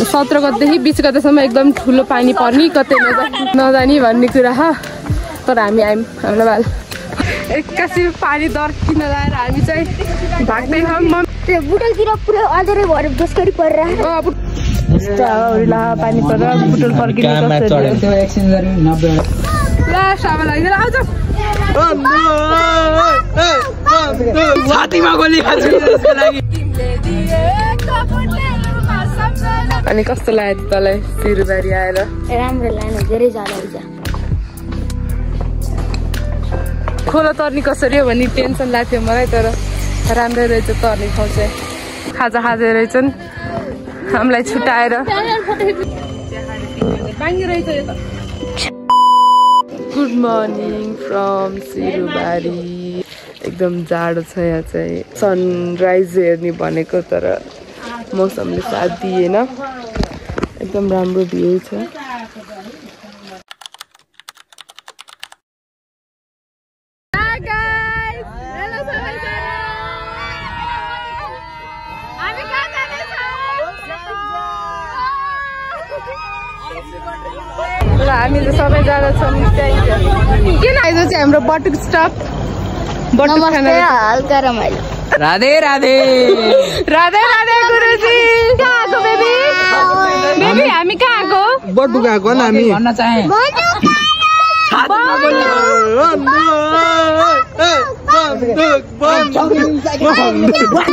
17 गतेदेखि 20 गतेसम्म एकदम ठुलो पानी पर्ने कतै नजानी भन्ने कुरा हो। तर हामी आयौँ हाम्रो बाल एक्कासी पानी दर्किन लगाएर हामी चाहिँ भाग्दैछौँ। त्यो बुटलतिर पुरै अझरै भएर जसरी परिरहेको पानी परेर बुटल पर्किने छातीमा गोली खान्छु त्यसको लागि। अनि कस्तो लाग्यो तँलाई सिरुबारी आएर? राम्रो लाग्यो, धेरै जाडो हुन्छ। खोला तर्नी कसरी हो भन्ने टेन्सन लाग्थ्यो मलाई, तर राम्रै रहेछ तर्ने ठाउँ चाहिँ। खाजा खाँदै रहेछन् हामीलाई छुट्याएर। Good morning from Sirubari. एकदम जाडो छ यहाँ चाहिँ। सनराइज हेर्ने भनेको तर मौसमले साथ दिएन। एकदम राम्रो भ्यू छ। हामीले सबैजना छौँ त्यहीँ। किन आइज चाहिँ हाम्रो बटुक स्टप बटुक खाना हल्का रमाइलो। राधे राधे राधे राधे गुरुजी। कहाँ आएको बेबी? बेबी हामी कहाँ आएको? बटुक आएको नि हामी भन्न चाहे।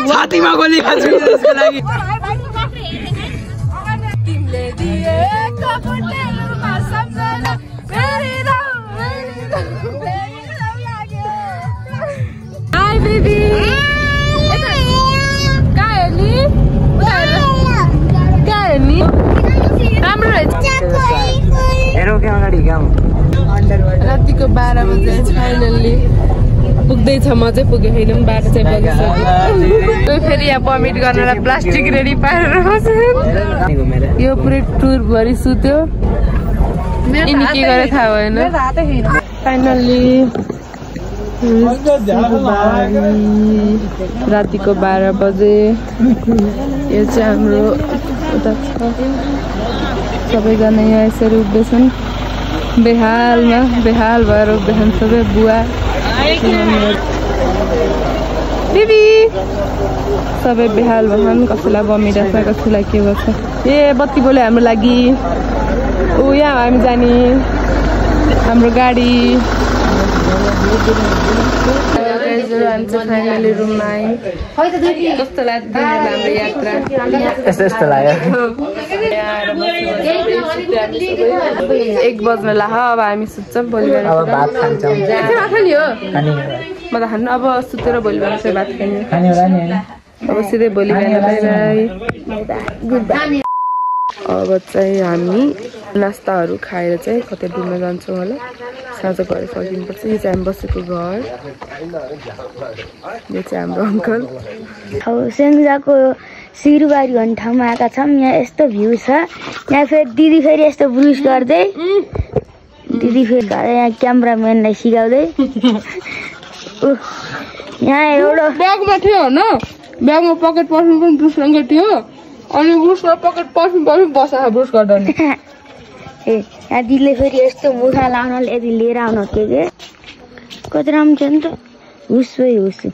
छातीमा गोली खान्छु त्यसको लागि। Hi baby. कहाँ हेर्ने? कहाँ हेर्ने? राम्रो रहेछ। रातिको 12 बजे फाइनल्ली पुग्दैछ। म चाहिँ पुगेँ होइन, 12 चाहिँ बगिसक्यो। फेरि यहाँ भमिट गर्नलाई प्लास्टिक रेडी पारेर यो पुरै टुरभरि सुत्यो। यिनी के गरेर थाहा भएन। फाइनल्ली रातिको 12 बजे यो चाहिँ हाम्रो उता छ। सबैजना यहाँ यसरी उठ्दैछन्। बेहाल भएर उठ्दैछन् सबै। बुवा बेबी सबै बेहाल भएछन्। कसैलाई बमिरहेछ, कसैलाई के गर्छ। ए बत्ती बोल्यो हाम्रो लागि। ऊ यहाँ हामी जाने हाम्रो गाडी। हामी चाहिँ फाइनली रुममा आयौँ। कस्तो लाग्यो हाम्रो यात्रा? यस्तो लाग्यो। 1 बज्न लाग्यो। अब हामी सुत्छौँ। भोलि बिहान अब भात खान्छौँ। खाने हो म त खानु। अब सुतेर भोलि बिहान चाहिँ भात खाने। अब सिधै भोलि बिहान बाई बाई। अब चाहिँ हामी नास्ताहरू खाएर चाहिँ कतै डुल्न जान्छौँ होला। साँझ घर फर्किनुपर्छ। यो चाहिँ हामी बसेको घर। यो चाहिँ हाम्रो अङ्कल। अब सेङ्जाको सिरुबारी भन्ने ठाउँमा आएका छौँ। यहाँ यस्तो भ्यू छ। यहाँ फेरि दिदी फेरि यस्तो ब्रुस गर्दै, दिदी फेरि यहाँ क्यामराम्यानलाई सिकाउँदै। यहाँ एउटा ब्यागमा थियो होइन, ब्यागमा पकेट पर्फ्युम पनि ब्रुससँगै थियो। अनि ब्रुसमा पकेट पर्फ्युम पनि बसा ब्रुस गर्दा नि। ए यहाँ दिदीले फेरि यस्तो मुखा लाउन यदि लिएर आउनु के कति राम्रो छ नि त। हुसै हुसु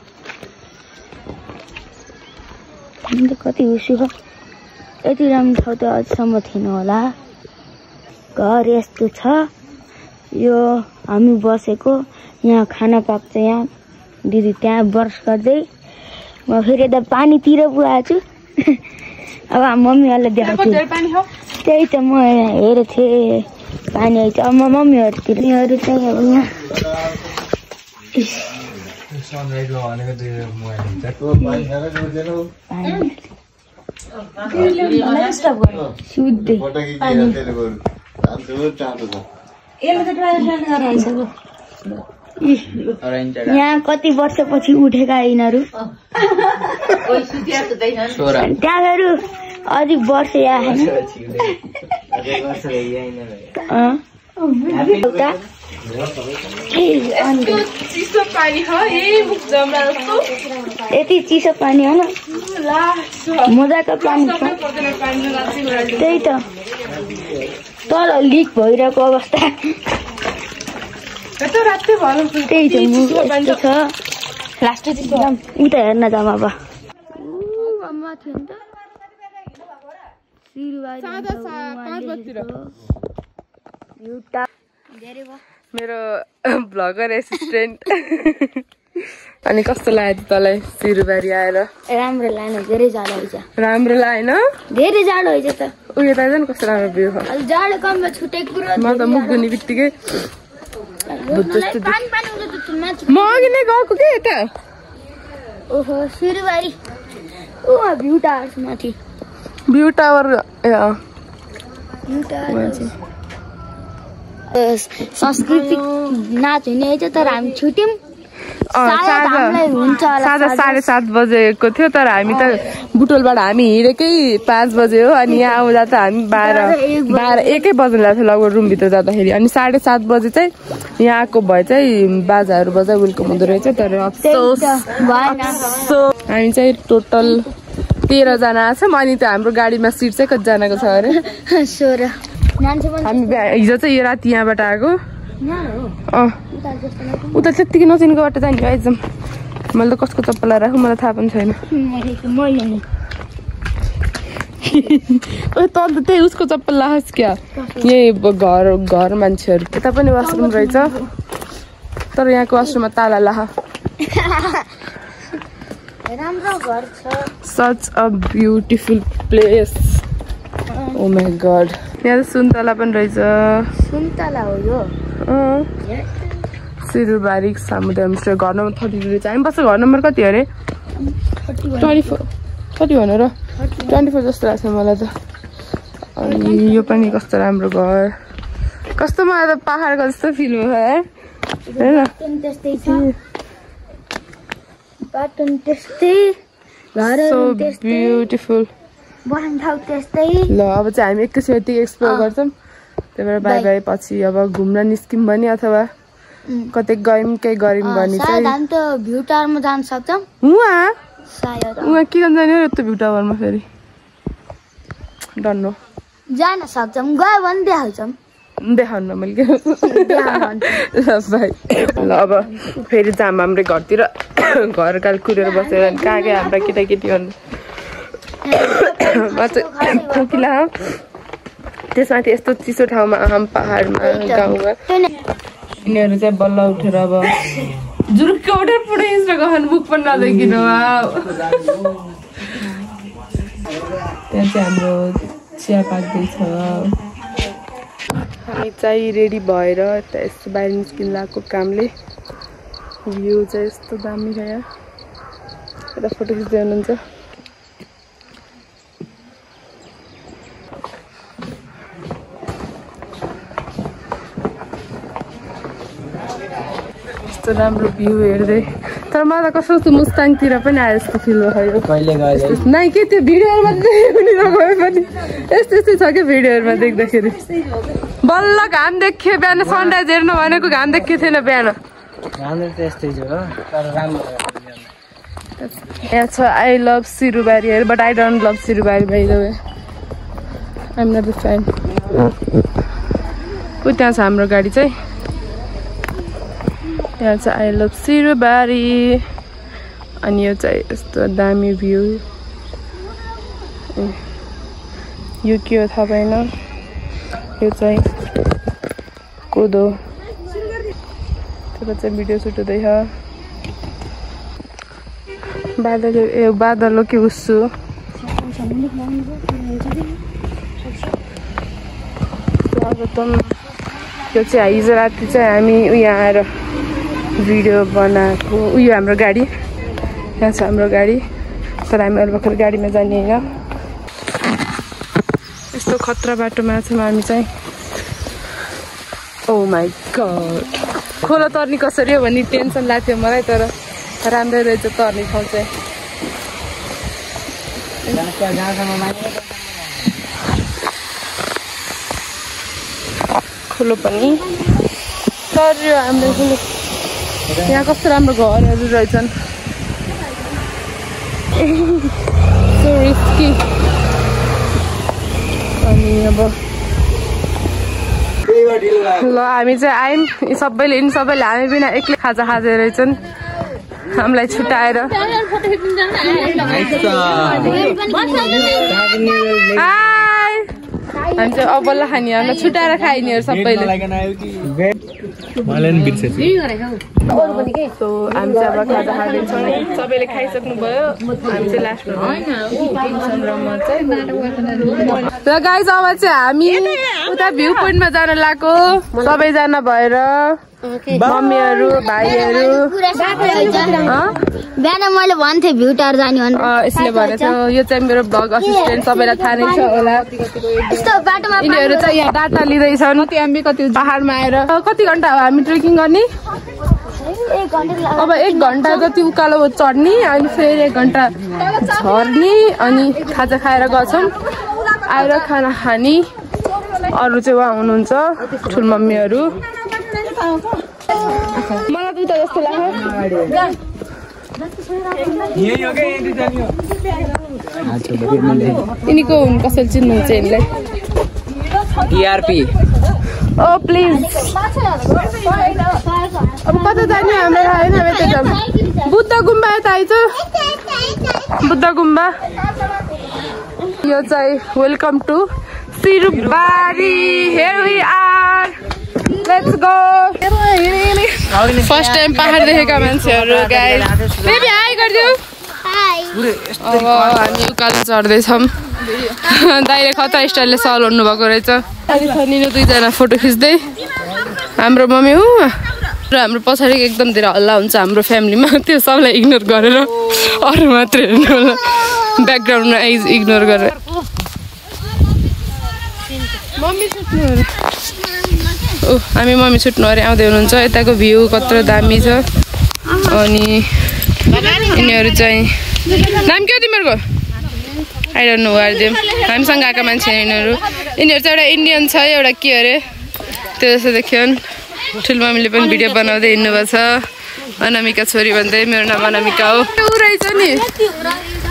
कति हुसु हो। यति राम्रो ठाउँ त अझसम्म थिएन होला। घर यस्तो छ। यो हामी बसेको यहाँ खाना पाक्छ। यहाँ दिदी त्यहाँ ब्रस गर्दै, म फेरि यता पानीतिर पुगाएको छु। अब मम्मीहरूलाई देखाउँछु। त्यही त म हेरेको थिएँ पानी आइछ। अब म मम्मीहरूतिर चाहिँ अब यहाँ यहाँ कति वर्षपछि उठेका यिनीहरू। त्यहाँहरू अझै वर्ष यहाँ चिसो पानी हो। यति चिसो पानी हो न। मजाको पानी छ त्यही त तर लिक भइरहेको अवस्था त्यही छ यस्तो छ उता हेर्न जाऊँ अब मेरो भ्लगर एसिस्टेन्ट अनि कस्तो लाग्यो तँलाई सिरुबारी आएर राम्रो लाग्यो धेरै जाडो हुन्छ राम्रो लाग्यो होइन धेरै जाडो हुन्छ त उयो त झन् कस्तो राम्रो भ्यू हो जाडो कममा छुट्टै कुरा म त मुख धुने बित्तिकै म अघि नै गएको के यता ओहो सिरुबारी ओ भ्यू टावर माथि भ्यू टावर सांस्कृतिक नाच हुने तर हामी छुट्यौँ साँझ 7:30 बजेको थियो तर हामी त बुटोलबाट हामी हिँडेकै 5 बजे हो अनि यहाँ आउँदा त हामी 1 बज्न लाग्थ्यो लगभग रुमभित्र जाँदाखेरि अनि 7:30 बजे चाहिँ यहाँ आएको भए चाहिँ बाजाहरू बजा वेलकम हुँदो रहेछ तर अफसोस हामी चाहिँ टोटल 13 जना छौँ अनि त हाम्रो गाडीमा सिट चाहिँ कतिजनाको छ अरे 16 हामी हिजो चाहिँ यो राति यहाँबाट आएको उता त्यत्तिकै नचिनेको बाटो जाने भाइ जाउँ मैले त कसको चप्पल राखु मलाई थाहा पनि छैन त त्यही उसको चप्पल लाहोस् क्या यही घर मान्छेहरू यता पनि वासरुम रहेछ तर यहाँको वासरुममा ताला लाह राम्रो घर छ such a beautiful place oh my god यहाँ सुन्तला पनि रहेछ सुन्तला हो यो सिरुबारी सामुदाय होमस्टे घर नम्बर 32 चाहिँ हामी बस्छ घर नम्बर कति अरे 24 कति भन्नु र 24 जस्तो लाग्छ मलाई त अनि यो पनि कस्तो राम्रो घर कस्तो मलाई त पहाडको जस्तो फिल भयो है त्यस्तै छ बाटो त्यस्तै घर त्यस्तै ब्युटिफुल बस्ने ठाउँ त्यस्तै ल अब चाहिँ हामी एकैछिन यति एक्सप्लोर गर्छौँ त्यही भएर बाई बाई पछि अब घुम्न निस्क्यौँ भने अथवा कतै गयौँ केही गऱ्यौँ भने चाहिँ हामी त भ्यू टावरमा जान सक्छौँ उहाँ सायद उहाँ के गर्न जाने हो त्यो भ्यू टावरमा फेरि डन्नो जान सक्छौँ गयो भने देखाउँछौँ देखाउनु मैले के ल भाइ ल अब फेरि जाम हाम्रो घरतिर घर काल कुरेर बसेर कहाँ गयो हाम्रा केटाकेटी भन्नु खोकिला त्यसमाथि यस्तो चिसो ठाउँमा आम पहाडमा गाउँमा यिनीहरू चाहिँ बल्ल उठेर अब जुरुक्क उठेर पुरै इन्स्टाग्राम मुख पनि नदेखिनु त्यहाँ चाहिँ हाम्रो चिया पाक्दैछ हामी चाहिँ रेडी भएर यता यस्तो बाहिर निस्किन लागेको कामले भ्यू चाहिँ यस्तो दामी छ यहाँ यता फोटो खिच्दै हुनुहुन्छ राम्रो भ्यू हेर्दै तर मलाई कस्तो मुस्ताङतिर पनि आयो जस्तो फिल भयो नै के त्यो भिडियोहरूमा पनि नगए पनि यस्तो यस्तै छ क्या भिडियोहरूमा देख्दाखेरि बल्ल घाम देखियो बिहान सनराइज हेर्नु भनेको घाम देखियो थिएन बिहान यहाँ छ I love Sirubari but I don't love Sirubari by the way I am not a fan को त्यहाँ छ हाम्रो गाडी चाहिँ यहाँ चाहिँ आई लभ सिरुबारी अनि यो चाहिँ यस्तो दामी भ्यू यो के हो थाहा भएन यो चाहिँ कोदो त्यो चाहिँ भिडियो सुट हुँदैछ बादल के उस्सु स्वागतम यो चाहिँ हिजो राति चाहिँ हामी उयो आएर भिडियो बनाएको उयो हाम्रो गाडी यहाँ छ हाम्रो गाडी तर हामी अहिले भर्खर गाडीमा जाने होइन यस्तो खतरा बाटोमा छौँ हामी चाहिँ ओ माई गॉड खोला तर्नी कसरी हो भन्ने टेन्सन लाग्थ्यो मलाई तर राम्रै रहेछ तर्ने ठाउँ चाहिँ ठुलो पनि तर्यो हाम्रो ठुलो यहाँ कस्तो राम्रो घरहरू रहेछन् सो रिस्की। अनि अब ल हामी चाहिँ आयौँ सबैले हामी बिना एक्लै खाजा खाँदै रहेछन् हामीलाई छुट्याएर। हामी चाहिँ अबल्ला खाने हामीलाई छुट्याएर खाइनेहरू सबैले। सो हामी चाहिँ अब खाजा खाँदैछौँ सबैले खाइसक्नु भयो हामी चाहिँ लास्टमा र गाइस अब चाहिँ हामी उता भ्यू पोइन्टमा जान लागेको सबैजना भएर मम्मीहरू भाइहरू। बिहान मैले भन्थेँ भ्यू टावर जाने भनेर यसले भनेको थियो। यो चाहिँ मेरो भ्लग असिस्टेन्ट सबैलाई थाहा नै छ होला। यिनीहरू चाहिँ यहाँ डाटा लिँदैछन् पाहाडमा आएर। कति घन्टा हो हामी ट्रेकिङ गर्ने? अब 1 घन्टा जति उकालो चढ्ने अनि फेरि 1 घन्टा झर्ने अनि खाजा खाएर गछौँ। आएर खाना खाने अरू चाहिँ उहाँ हुनुहुन्छ ठुलमम्मीहरू। मलाई त उता जस्तो लाग्छ। यिनीको हुन् कसैले चिन्नुहुन्छ यिनलाई? टिआरपी। ओ प्लिज अब कता जाने हामीलाई थाहा छैन। हामी त्यता बुद्ध गुम्बा यता आइज। बुद्ध गुम्बा यो चाहिँ welcome to Sirubari. Here we are, let's go. First time पहाड देखेका मान्छेहरू गाइस। Baby hi गरिदिऊ। अब हामी उकालो चढ्दैछौँ। दाइले खतरा स्टाइलले सल ओढ्नु भएको रहेछ। अनि छनिनु दुईजना फोटो खिच्दै। हाम्रो मम्मी हो र हाम्रो पछाडि एकदम धेरै हल्ला हुन्छ हाम्रो फ्यामिलीमा। त्यो सबलाई इग्नोर गरेर अरू मात्रै हेर्नु होला। ब्याकग्राउन्डमा इग्नोर गरेर मम्मी छुट्नु हामी मम्मी छुट्नु अरे आउँदै हुनुहुन्छ। यताको भ्यू कत्रो दामी छ। अनि यिनीहरू चाहिँ नाम के हो तिमीहरूको? I don't know are them. हामीसँग आएका मान्छे यिनीहरू चाहिँ एउटा इन्डियन छ एउटा के अरे त्यो जस्तो देखियो। ठुलमम्मीले पनि भिडियो बनाउँदै हिँड्नुभएको छ। अनामिका छोरी भन्दै। मेरो नाम अनामिका हो। ऊ रहेछ नि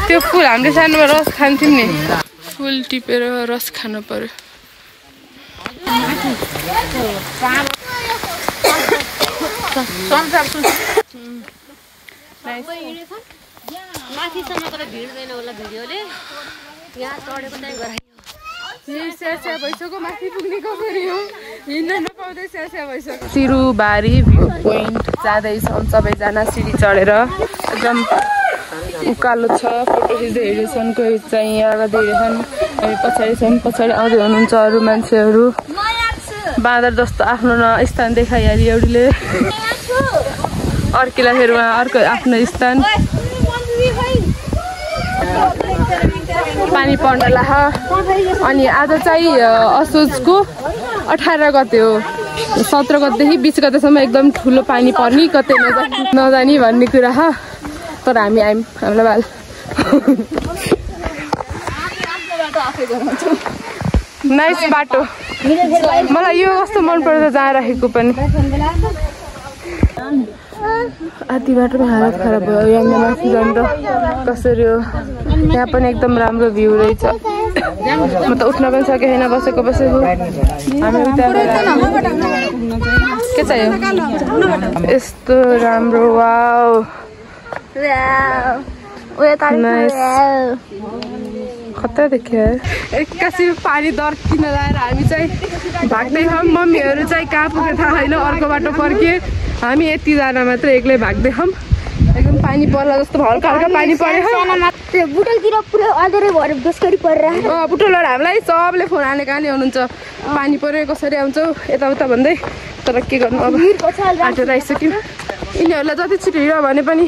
त्यो फुल हामीले सानोमा रस खान्थ्यौँ नि। फुल टिपेर रस खानु पर्यो। सिरुबारी भ्यू पोइन्ट जाँदैछौँ सबैजना सिडी चढेर। एकदम उकालो छ। फोटो खिच्दै हिँड्दैछन्। कोही चाहिँ यहाँ गर्दै हिँड्छन्। हामी पछाडि छन्। पछाडि आउँदै हुनुहुन्छ अरू मान्छेहरू। बाँदर जस्तो आफ्नो स्थान देखाइहाल्यो एउटीले। अर्कीलाई फेरि उहाँ अर्को आफ्नो स्थान। पानी पर्न लाग। अनि आज चाहिँ असोजको 18 गते हो। 17 गतेदेखि 20 गतेसम्म एकदम ठुलो पानी पर्ने कतै नजाने भन्ने कुरा छ। तर हामी आयौँ हामीलाई बाल। नाइस बाटो। मलाई यो कस्तो मन पर्छ जहाँ राखेको पनि। आधी बाटोमा हालत खराब भयो। यहाँ माथि जाँदा कसरी हो। यहाँ पनि एकदम राम्रो भ्यू रहेछ। म त उठ्न पनि सकेको छैन बसेको। हामी के चाहियो यस्तो राम्रो। वाउ खतरा देखियो। एक्कासी पानी दर्किन लगाएर हामी चाहिँ भाग्दैछौँ। मम्मीहरू चाहिँ कहाँ पुग्यो थाहा छैन। अर्को बाटो फर्किए। हामी यतिजना मात्र एक्लै भाग्दैछौँ। एकदम पानी पर्ला जस्तो हल्का हल्का पानी पऱ्यो। बुटलतिर पुरै अँधेरै भएर बेसरी परिरहेको। बुटलबाट हामीलाई सबले फोन हाने कहाँले हुनुहुन्छ। पानी पऱ्यो कसरी आउँछौ यताउता भन्दै। तर के गर्नु अब आँटेर आइसक्यो। यिनीहरूलाई जति छिटो हिँड्यो भने पनि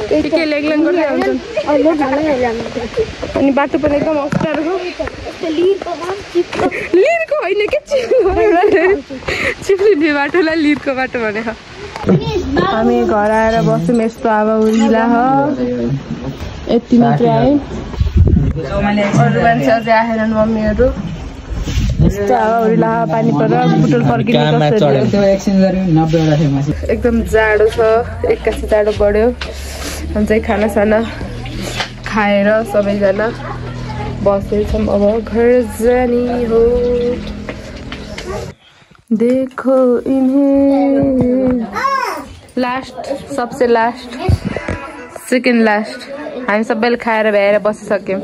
के लेगलेङ गर्दै आउँछन्। अनि बाटो पनि एकदम अप्ठ्यारो हो। लिरको होइन के चिप्लिने बाटोलाई लिरको बाटो भनेको। हामी घर आएर बस्यौँ। यस्तो अब उरिला यति मात्रै आयौँ। अरू मान्छे अझै आएनन् मम्मीहरू। यस्तो हावा उरिला पानी परेर बुटोल फर्किने एकदम जाडो छ। एक्कासी जाडो बढ्यो। हामी चाहिँ खानासाना खाएर सबैजना बसेछौँ। अब घर जाने हो। देखो इन्हें लास्ट सबसे लास्ट सेकेन्ड लास्ट हामी सबैले खाएर भ्याएर बसिसक्यौँ।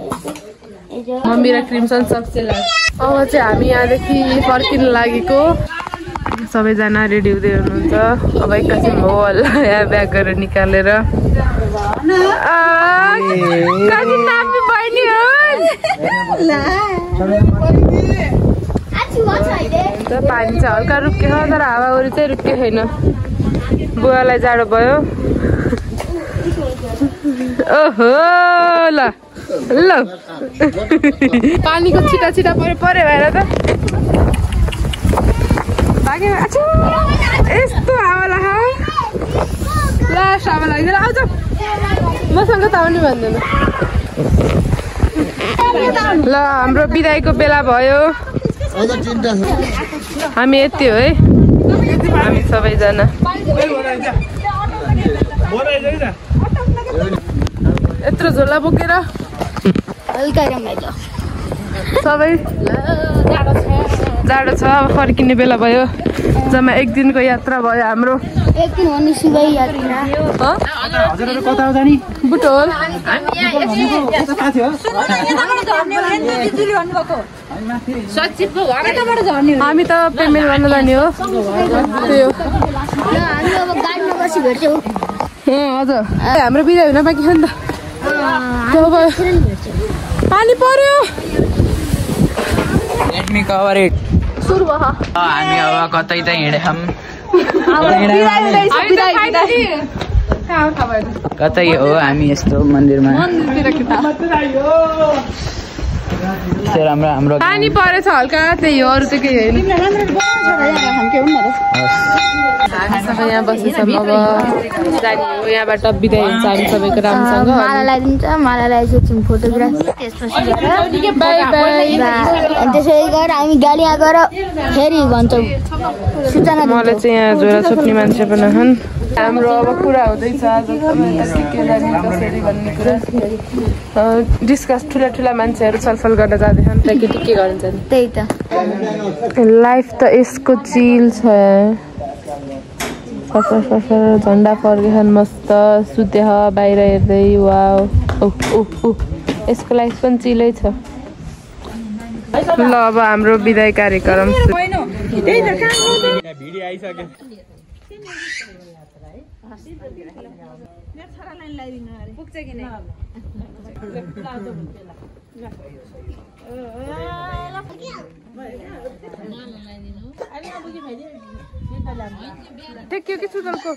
मम्मी र क्रिम्सन सबसे लास्ट। अब चाहिँ हामी यहाँदेखि फर्किन लागेको। सबैजना रेडी हुँदै हुनुहुन्छ। अब एकैछिन हो होला यहाँ ब्यागहरू निकालेर। पानी चाहिँ हल्का रुकेको छ तर हावाहुरी चाहिँ रुकेको छैन। बुवालाई जाडो भयो। ओहो ल ल पानीको छिटा छिटा पर्यो भएर त यस्तो हावा लाग्यो। लास्ट हावा लाग्दैन। आउँछ मसँग त आउनु भन्दैन। ल हाम्रो बिदाईको बेला भयो। हामी यति हो है। हामी सबैजना यत्रो झोला बोकेर सबै जाडो छ। अब फर्किने बेला भयो। जम्मा एक दिनको यात्रा भयो हाम्रो। एक दिन भन्ने सुबै यात्रा हजुरहरु कता हो जानी? बुटोल। हामी त पेमेन्ट गर्न जाने हो। त्यही हो। हामी अब गाडीमा बसी भेट्छौँ। हजुर हाम्रो बिदा हुन बाँकी छ नि त। पानी पर्यो। Let me cover it. सुरु भयो। हामी अब कतै त हिँडेछौँ। कतै हो हामी यस्तो मन्दिरमा। राम्रो पानी परेछ हल्का त्यही हो। अरू चाहिँ केही होइन। हामी सबै यहाँ बसेछौँ। अब जाने हो। यहाँबाट बिदाई हुन्छ हामी सबैको राम्रोसँग। माला लगाइदिन्छ। माला लगाइसकेपछि फोटोग्राफी त्यसपछि बाई बाई। त्यसै गरेर हामी गाडीमा गएर फेरि भन्छौँ सूचना। मलाई चाहिँ यहाँ झोला छोप्ने मान्छे पनि छन्। हाम्रो अब कुरा हुँदैछ आज के जाने कसरी भन्ने कुरा डिस्कस। ठुला ठुला मान्छेहरू छलफल गर्न जाँदैछन्। केटी के गर्न जाने। त्यही त लाइफ त यसको चिल छ। झन्डा फर्केछन् मस्त सुते बाहिर हेर्दै। वा यसको लाइफ पनि चिलै छ। ल अब हाम्रो बिदाई कार्यक्रम टेक्यो कि सुदलको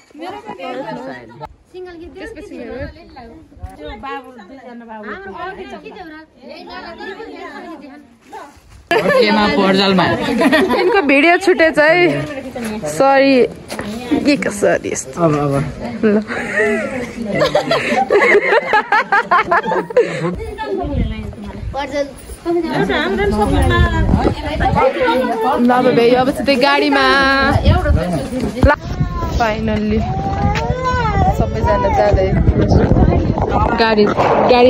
इनको भिडियो छुटेछ है। सरी के कसरी यस्तो। ल अब भ्यायो। अब चाहिँ गाडीमा फाइनल्ली सबैजना जाँदै गाडी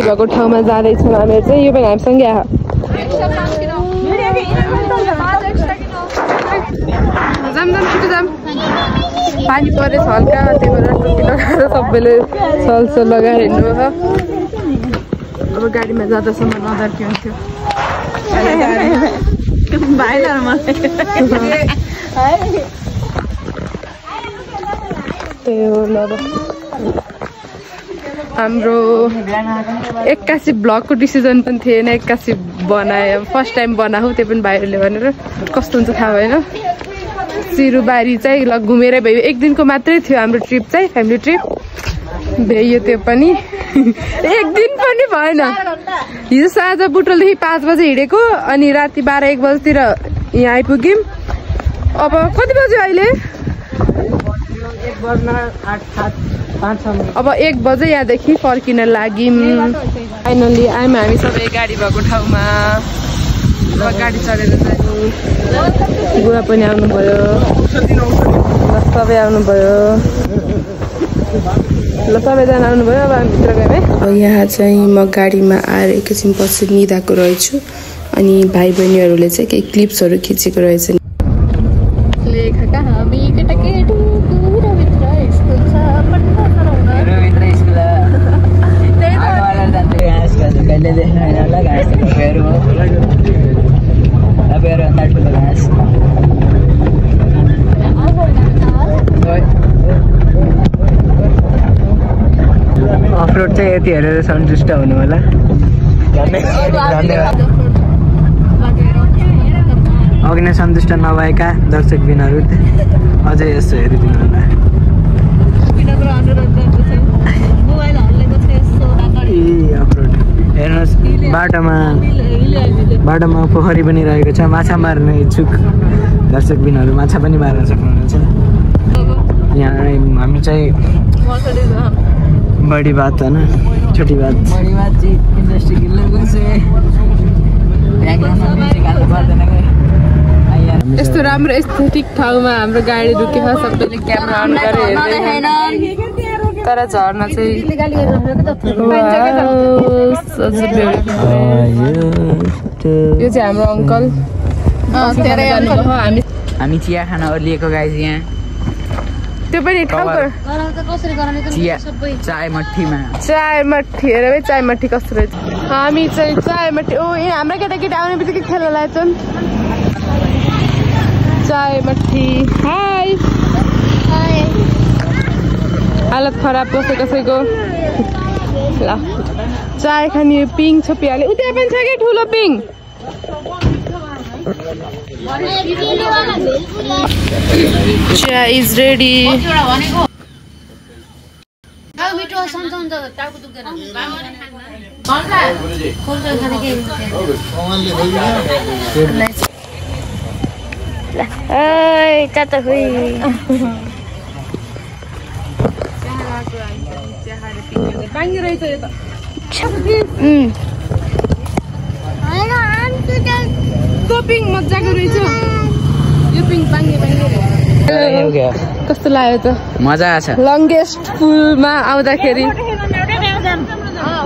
भएको ठाउँमा जाँदैछौँ हामी चाहिँ। यो पनि हामीसँगै आयो। जाम छिटो जाम। पानी परेछ हल्का त्यही भएर टोपी लगाएर सबैले सल लगाएर हिँड्नुभयो। अब गाडीमा जाँदासम्म नजर के हुन्थ्यो। त्यही हो। ल हाम्रो 81 ब्लगको डिसिजन पनि थिएन। 81 बनायो। फर्स्ट टाइम बनाऊ त्यो पनि भाइहरूले भनेर कस्तो हुन्छ थाहा भएन। सिरुबारी चाहिँ ल घुमेरै भयो। एक दिनको मात्रै थियो हाम्रो ट्रिप चाहिँ फ्यामिली ट्रिप भ्याइयो त्यो पनि। एक दिन पनि भएन। हिजो साँझ बुटोलदेखि 5 बजे हिँडेको अनि राति 12-1 बजीतिर यहाँ आइपुग्यौँ। अब कति बज्यो अहिले? अब 1 बजे यहाँदेखि फर्किन लाग्यौँ। फाइनल्ली आयौँ हामी सबै गाडी भएको ठाउँमा। अब गाडी चढेर जाने। बुवा पनि आउनुभयो। सबै आउनुभयो। ल सबैजना आउनुभयो अब हामी भित्र गयौँ है। यहाँ चाहिँ म गाडीमा आएर एकैछिन पछि निदाएको रहेछु अनि भाइ बहिनीहरूले चाहिँ केही क्लिप्सहरू खिचेको रहेछ। अफरोड चाहिँ यति हेरेर सन्तुष्ट हुनु होला। अघि नै सन्तुष्ट नभएका दर्शकबिनहरू अझै यसो हेरिदिनु होला। अफरोड हेर्नुहोस्, बाटोमा पोखरी पनि रहेको छ। माछा मार्ने इच्छुक दर्शकबिनहरू माछा पनि मार्न सक्नुहुन्छ। यहाँ हामी चाहिँ बड़ी बात है ना, छोटी बात। बड़ी बात जी इंडस्ट्री के लोगों से यस्तो राम्रो एस्थेटिक ठाउँमा हाम्रो गाडी रुकेको छ। सबैले क्यामेरा अन गरेर हेर्दै तर झर्ना चाहिँ यो चाहिँ हाम्रो अङ्कल। हामी चिया खान ओर्लिएको गाइज यहाँ। त्यो पनि ठाउँको चाय मठीमा चाय मठी हेर भाइ चाय मठी कस्तो रहेछ। हामी चाहिँ चाय मठी ओ यहाँ हाम्रो केटाकेटी आउने बित्तिकै खेल्न लाग्छन्। चाय मठी हाई हालत खराब कसै कसैको। ल चाय खाने पिङ छोपिहाल्यो। उता पनि छ कि ठुलो पिङ। Chai is ready. Hey, tata hui. Bangi रहेछ यो त। त्यो पिङ मजाको रहेछ। यो पिङ बाङ्गे कस्तो लाग्यो त? मजा आछ। लङ्गेस्ट पुलमा आउँदाखेरि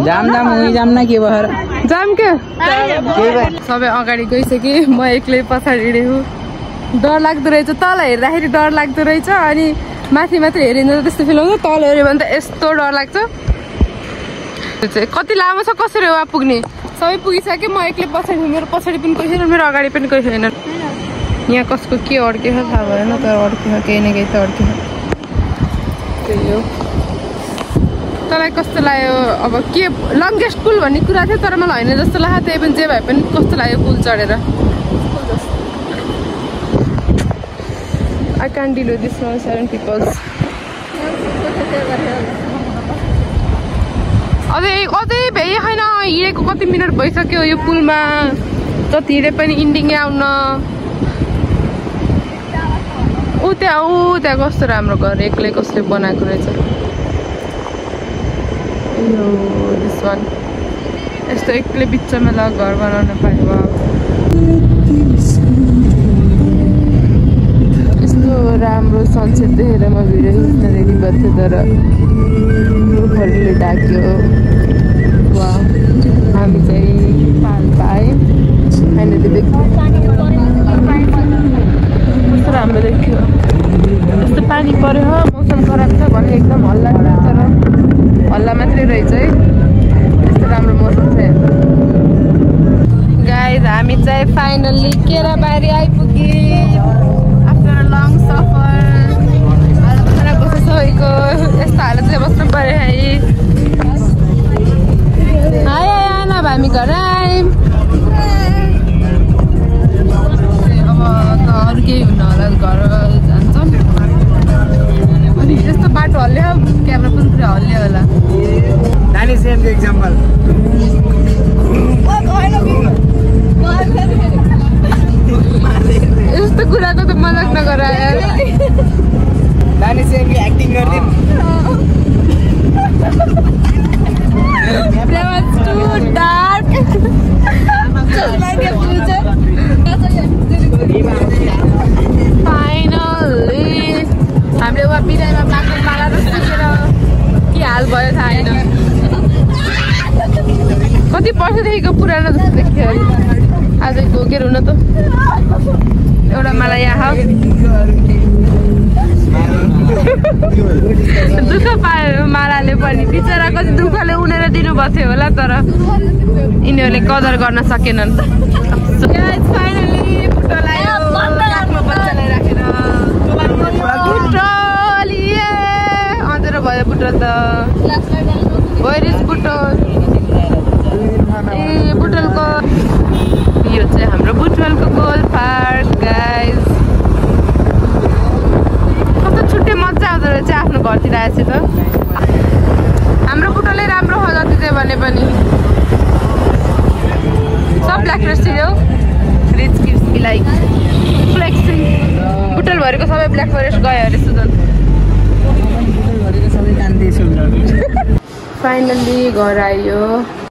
जाम न के भएर जाम के सबै अगाडि गइसके म एक्लै पछाडि हिँडेको। डर लाग्दो रहेछ, तल हेर्दाखेरि डर लाग्दो रहेछ अनि माथि मात्रै हेरिँदा त्यस्तो फिल हुन्छ। तल हेऱ्यो भने त यस्तो डर लाग्छ। कति लामो छ, कसरी वहाँ पुग्ने? सबै पुगिसक्यो, म एक्लै पछाडि, मेरो पछाडि पनि कोही छैन, मेरो अगाडि पनि कोही छैन। यहाँ कसको के अड्केको थाहा भएन, तर अड्केको केही न केही त अड्केको। त्यही हो। तँलाई कस्तो लाग्यो? अब के लङ्गेस्ट पुल भन्ने कुरा थियो तर मलाई होइन जस्तो लाग्यो। त्यही पनि जे भए पनि कस्तो लाग्यो पुल चढेर? I can't deal with this one, 7 people. अझै भ्याइ छैन, हिँडेको कति मिनट भइसक्यो यो पुलमा। जति हिँडे पनि इन्डिङ आउन। त्यहाँ कस्तो राम्रो घर एक्लै कसले बनाएको रहेछ। दिस वान यस्तो एक्लै बिचमा ल घर बनाउन पायो। यस्तो राम्रो सनसेट देखेर म भिडियो खिच्न रेडी गर्थेँ तर रुखहरूले ढाक्यो। वा हामी चाहिँ पाल्पा आयौँ। फाइनली देख्यो कस्तो राम्रो देख्यो। यस्तो पानी पऱ्यो, मौसम खराब छ भने एकदम हल्ला छ तर हल्ला मात्रै रहेछ है। यस्तो राम्रो मौसम छ। गाइज हामी चाहिँ फाइनल्ली केराबारी आइपुग्यौँ आफ्टर लङ सफर। हालत खराब बस्छ सबैको, यस्तो हालत चाहिँ बस्नु पऱ्यो है। हाय आना हामी घर आयौँ। अब त अरू केही हुन्न होला, घर जान्छौँ। अनि यस्तो बाटो हल्ल्यो, क्यामेरा पनि पुरा हल्ल्यो होला। एक्जाम्पल यस्तो कुराको त मजाक नगर यार। एक्टिङ गर्दिन्। फाइनली हामीले उहाँ बिदाईमा बाक्लो माला र सुकेर के हाल भयो थाहा छैन कति वर्षदेखिको पुरानो जस्तो देखियो आज घोकेर हुन त एउटा मलाई यहाँ दुःख पायो मालाले पनि बिचरा कति दुःखले उनेर दिनुभएको थियो होला तर यिनीहरूले कदर गर्न सकेनन् फाइनली बुटोलाई आफ्नो बच्चालाई राखेर बुटोल अँधेरो भयो बुटोल त वेयर बुटोल ए बुटोलको यो चाहिँ हाम्रो बुटोलको गोल पार्क गाइस कस्तो छुट्टै मजा आउँदो रहेछ आफ्नो घरतिर आएपछि त हाम्रो बुटोलै राम्रो हो जति चाहिँ भने पनि सब ब्ल्याक रेस्टिङ हो rich kids be like flexing बुटोल भरेको सबै ब्ल्याक फरेस्ट गयो अरे सुजन फाइनली घर आयो